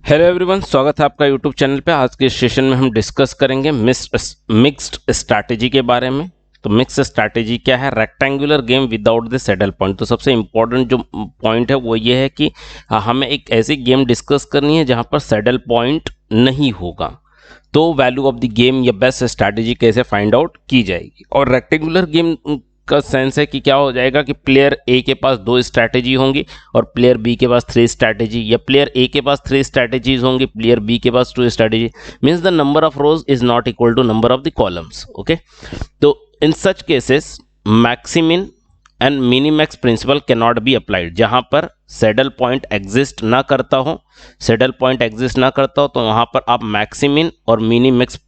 Hello everyone, स्वागत है आपका यूट्यूब चैनल पे। आज के सेशन में हम डिस्कस करेंगे मिक्स्ड स्ट्रैटेजी के बारे में। तो मिक्स्ड स्ट्रैटेजी क्या है? Rectangular game without the saddle point. तो सबसे इम्पोर्टेंट जो पॉइंट है वो ये है कि हमें एक ऐसी गेम डिस्कस करनी है जहां पर सैडल पॉइंट नहीं होगा। तो वैल्यू ऑफ द गेम या बेस्ट स्ट्रैटेजी कैसे फाइंड आउट की जाएगी। और रेक्टेंगुलर गेम का सेंस है कि क्या हो जाएगा कि प्लेयर ए के पास 2 स्ट्रैटेजी होंगी और प्लेयर बी के पास 3 स्ट्रैटेजी, या प्लेयर ए के पास 3 स्ट्रैटेजीज होंगी, प्लेयर बी के पास 2 strategy. Means the number of rows is not equal to number of the columns. Okay, तो in such cases maximin and minimax principle can not be applied. जहां पर saddle point exist ना करता हो, तो वहां पर आप मैक्सिमिन और मिनिमैक्स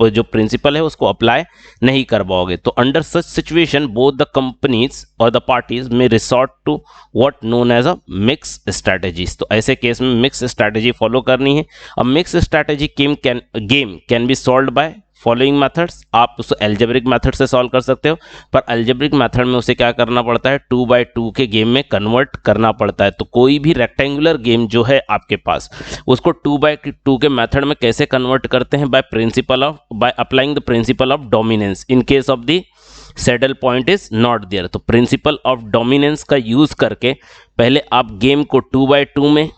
जो प्रिंसिपल है उसको अप्लाई नहीं कर पाओगे। तो under such situation both the companies और the parties may resort to what known as a mix strategies. तो ऐसे केस में मिक्स स्ट्रैटेजी फॉलो करनी है। अब mix strategy game can be solved by following methods. आप उसे एल्जेब्रिक मेथड से सॉल्व कर सकते हो, पर एल्जेब्रिक मेथड में उसे क्या करना पड़ता है, 2x2 के गेम में कन्वर्ट करना पड़ता है। तो कोई भी रेक्टेंगुलर गेम जो है आपके पास, उसको 2x2 के मेथड में कैसे कन्वर्ट करते हैं? By applying the principle of dominance in case of the saddle point is not there. तो प्रिंसिपल ऑफ डोमिनेंस का यूज करके पहले आप गेम को 2x2 में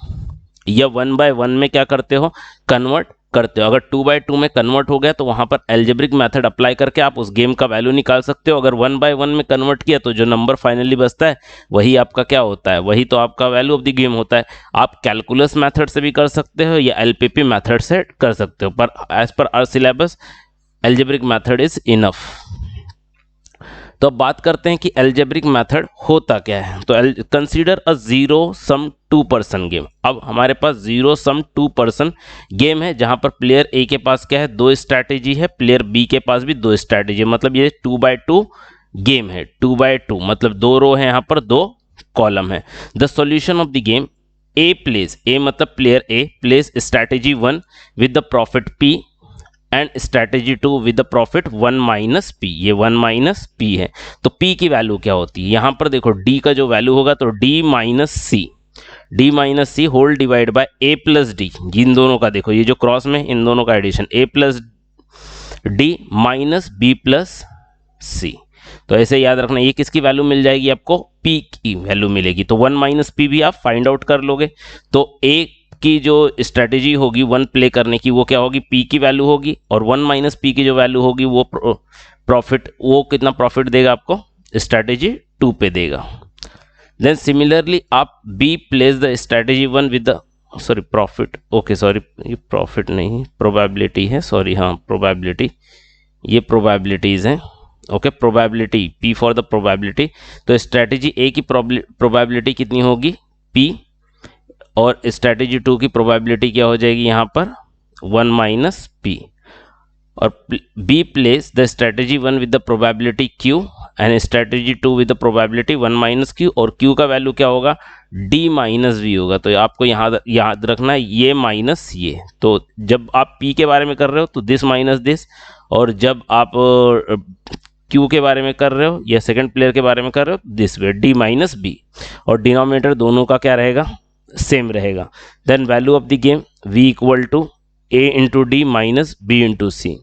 या 1x1 में क्या करते हो, कन्वर्ट करते हो। अगर 2x2 में कन्वर्ट हो गया तो वहां पर एल्जेब्रिक मेथड अप्लाई करके आप उस गेम का वैल्यू निकाल सकते हो। अगर 1x1 में कन्वर्ट किया तो जो नंबर फाइनली बचता है वही आपका क्या होता है, वही तो आपका वैल्यू ऑफ द गेम होता है। आप कैलकुलस मेथड से भी कर सकते हो या एलपीपी मेथड से कर सकते हो, पर as per our syllabus algebraic method is enough. तो अब बात करते हैं कि एल्जेब्रिक मेथड होता क्या है। तो consider a zero sum 2 person game. अब हमारे पास जीरो सम 2 पर्सन गेम है जहां पर प्लेयर ए के पास क्या है, 2 स्ट्रैटेजी है, प्लेयर बी के पास भी 2 स्ट्रैटेजी है। मतलब ये 2x2 गेम है। 2x2 मतलब 2 रो है, यहां पर 2 कॉलम है। The solution of the game, a मतलब player A place strategy 1 with the profit P and strategy 2 with the profit 1 minus P. ये 1 माइनस पी है। तो पी की वैल्यू क्या होती है? यहां पर देखो डी का जो वैल्यू होगा तो D minus C whole divide by A plus D. इन दोनों का देखो, ये जो क्रॉस में इन दोनों का addition, A plus D minus B plus C. तो ऐसे याद रखना, ये किसकी वैल्यू मिल जाएगी आपको, पी की वैल्यू मिलेगी। तो 1 माइनस पी भी आप फाइंड आउट कर लोगे। तो ए की जो स्ट्रेटेजी होगी 1 प्ले करने की, वो क्या होगी, पी की वैल्यू होगी, और 1 माइनस पी की जो वैल्यू होगी वो प्रॉफिट, वो कितना प्रॉफिट देगा आपको, स्ट्रेटेजी 2 पे देगा। देन सिमिलरली आप B plays the strategy 1 with the profit, okay sorry ये प्रॉफिट नहीं प्रोबेबिलिटी है, सॉरी हाँ प्रोबेबिलिटी, ये प्रोबेबिलिटीज हैं। Okay, probability P for the probability. तो स्ट्रेटेजी ए की प्रोबेबिलिटी कितनी होगी, पी, और स्ट्रेटेजी 2 की प्रोबेबिलिटी क्या हो जाएगी यहाँ पर 1 माइनस पी। और B plays the strategy 1 with the probability Q and strategy 2 with the probability 1 minus Q, और क्यू का वैल्यू क्या होगा, डी माइनस वी होगा। तो आपको यहाँ याद रखना है ये माइनस ये। तो जब आप पी के बारे में कर रहे हो तो दिस माइनस दिस, और जब आप क्यू के बारे में कर रहे हो या सेकंड प्लेयर के बारे में कर रहे हो this way, D minus B, और डिनोमिनेटर दोनों का क्या रहेगा, सेम रहेगा। Then value of the game v equal to A into D minus B into C.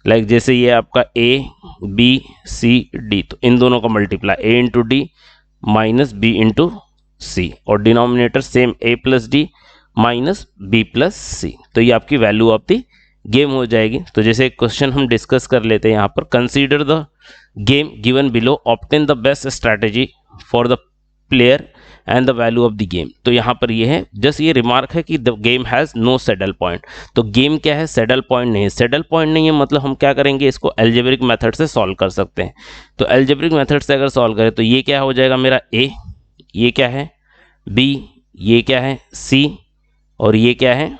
Like जैसे ये आपका ए बी सी डी, तो इन दोनों का multiply A into D minus B into C, और denominator same A plus D minus B plus C. तो ये आपकी वैल्यू ऑफ द गेम हो जाएगी। तो जैसे क्वेश्चन हम डिस्कस कर लेते हैं यहाँ पर, consider the game given below, obtain the best strategy for the player and the value of the game. तो यहाँ पर ये है, जस्ट ये रिमार्क है कि the game has no saddle point. तो गेम क्या है, सैडल पॉइंट नहीं है। सैडल पॉइंट नहीं है मतलब हम क्या करेंगे, इसको एल्जेब्रिक मेथड से सॉल्व कर सकते हैं। तो एल्जेब्रिक मेथड से अगर सॉल्व करें तो ये क्या हो जाएगा मेरा ए, ये क्या है बी, ये क्या है सी, और ये क्या है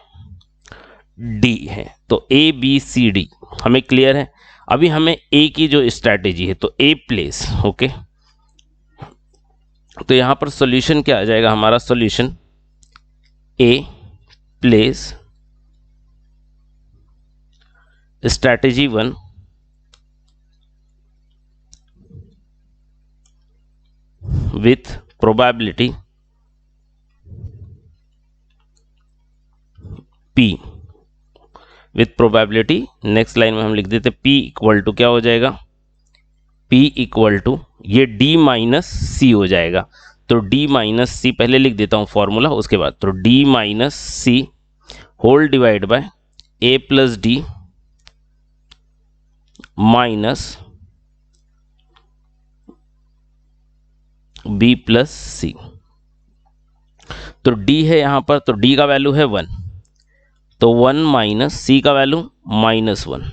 डी है। तो ए बी सी डी हमें क्लियर है। अभी हमें ए की जो स्ट्रैटेजी है तो ए प्लेस, ओके, तो यहां पर सॉल्यूशन क्या आ जाएगा हमारा, solution A place strategy 1 with probability P with probability. Next line में हम लिख देते P इक्वल टू क्या हो जाएगा, P इक्वल टू ये D माइनस सी हो जाएगा। तो D माइनस सी पहले लिख देता हूँ फॉर्मूला, उसके बाद तो D minus C whole divide by A plus D minus B plus C. तो D है यहाँ पर, तो D का वैल्यू है 1, तो 1 माइनस C का value -1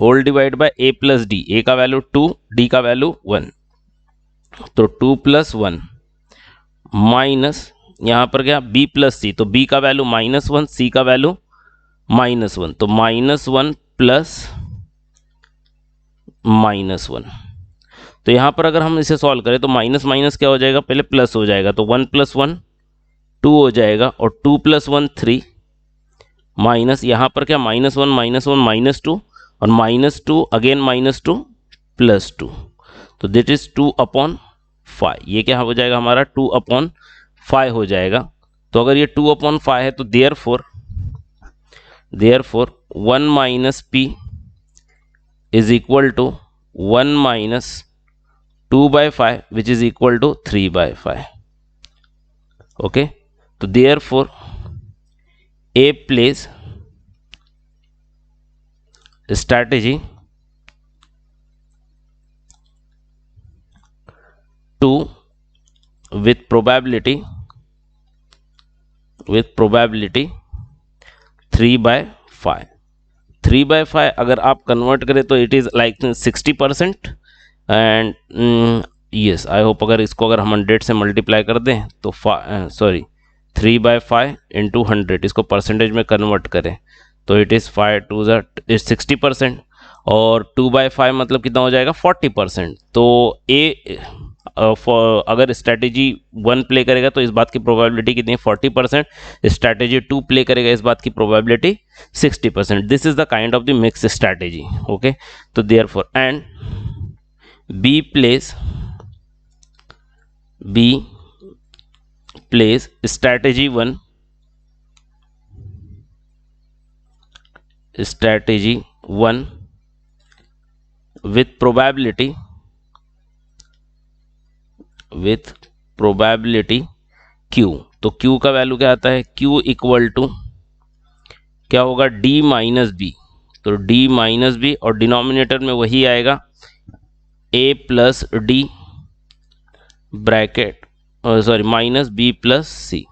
whole divide by A plus D. A का वैल्यू 2, D का वैल्यू 1, तो 2 प्लस 1 माइनस यहाँ पर क्या B प्लस सी, तो B का वैल्यू -1, C का वैल्यू -1, तो -1 प्लस -1। तो यहाँ पर अगर हम इसे सॉल्व करें तो माइनस माइनस क्या हो जाएगा, पहले प्लस हो जाएगा, तो 1 + 1 2 हो जाएगा, और 2 + 1 3 माइनस यहाँ पर क्या -1 -2 और -2 अगेन -2 प्लस 2, तो दिट इज 2/5। ये क्या हो जाएगा हमारा 2/5 हो जाएगा। तो अगर ये 2/5 है तो therefore 1 minus P is equal to 1 minus 2/5 which is equal to 3/5। Okay, तो therefore A plays strategy to with probability 3/5। 3/5 अगर आप कन्वर्ट करें तो it is like 60%। And yes, I hope अगर इसको अगर हम 100 से मल्टीप्लाई कर दें तो 3/5 इंटू 100 इसको परसेंटेज में कन्वर्ट करें तो इट इज़ 5 2 इज 60%, और 2/5 मतलब कितना हो जाएगा 40%। तो ए अगर स्ट्रैटेजी 1 प्ले करेगा तो इस बात की प्रोबेबिलिटी कितनी है 40%, स्ट्रैटेजी 2 प्ले करेगा इस बात की probability 60%। This is the kind of the mix strategy. Okay, तो therefore and B plays strategy 1 with probability Q। तो Q का वैल्यू क्या आता है, Q इक्वल टू क्या होगा D माइनस बी, तो D माइनस बी और डिनोमिनेटर में वही आएगा A plus D bracket sorry minus B plus C.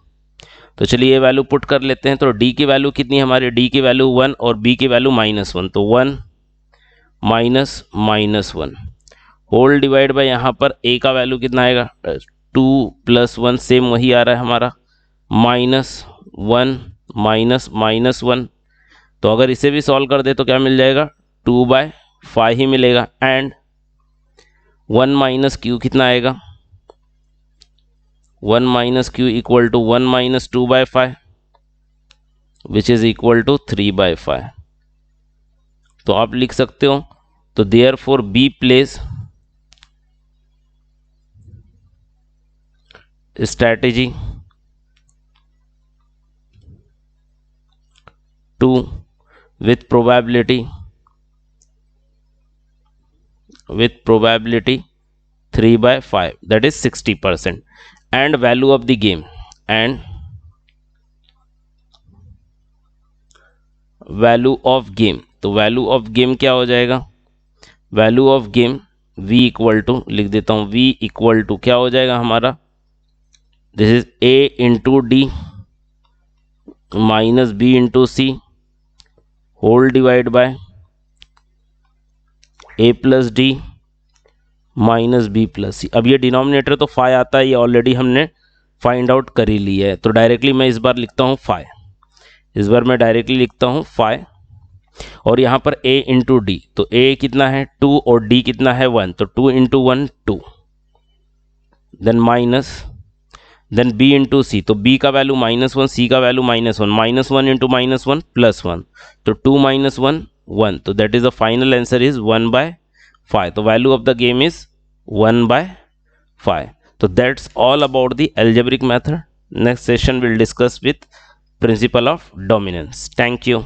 तो चलिए ये वैल्यू पुट कर लेते हैं। तो D की वैल्यू कितनी है हमारे, D की वैल्यू 1 और B की वैल्यू -1, तो 1 माइनस -1 होल डिवाइड बाय यहाँ पर A का वैल्यू कितना आएगा 2 + 1 सेम वही आ रहा है हमारा -1 माइनस -1। तो अगर इसे भी सॉल्व कर दे तो क्या मिल जाएगा 2/5 ही मिलेगा। एंड 1 माइनस Q कितना आएगा 1 minus Q equal to 1 minus 2/5 which is equal to 3/5। तो आप लिख सकते हो, तो therefore B plays strategy to with probability 3/5 that is 60%। and value of the game तो वैल्यू ऑफ गेम क्या हो जाएगा, value of game V equal to लिख देता हूं, V इक्वल टू क्या हो जाएगा हमारा, this is A into D minus B into C whole divide by A plus D minus B plus C. अब ये डिनोमिनेटर तो 5 आता है, ये ऑलरेडी हमने फाइंड आउट कर ही लिया है। तो डायरेक्टली मैं इस बार लिखता हूँ 5, इस बार मैं डायरेक्टली लिखता हूँ 5 और यहाँ पर A इंटू डी, तो A कितना है 2 और D कितना है 1, तो 2 into 1 2, then minus then B into C, तो B का वैल्यू -1 C का वैल्यू -1 -1 इंटू -1 +1, तो 2 - 1 1, तो that is the final answer is 1/5। तो value of the game is 1/5। तो that's all about the algebraic method. Next session we'll discuss with principle of dominance. Thank you.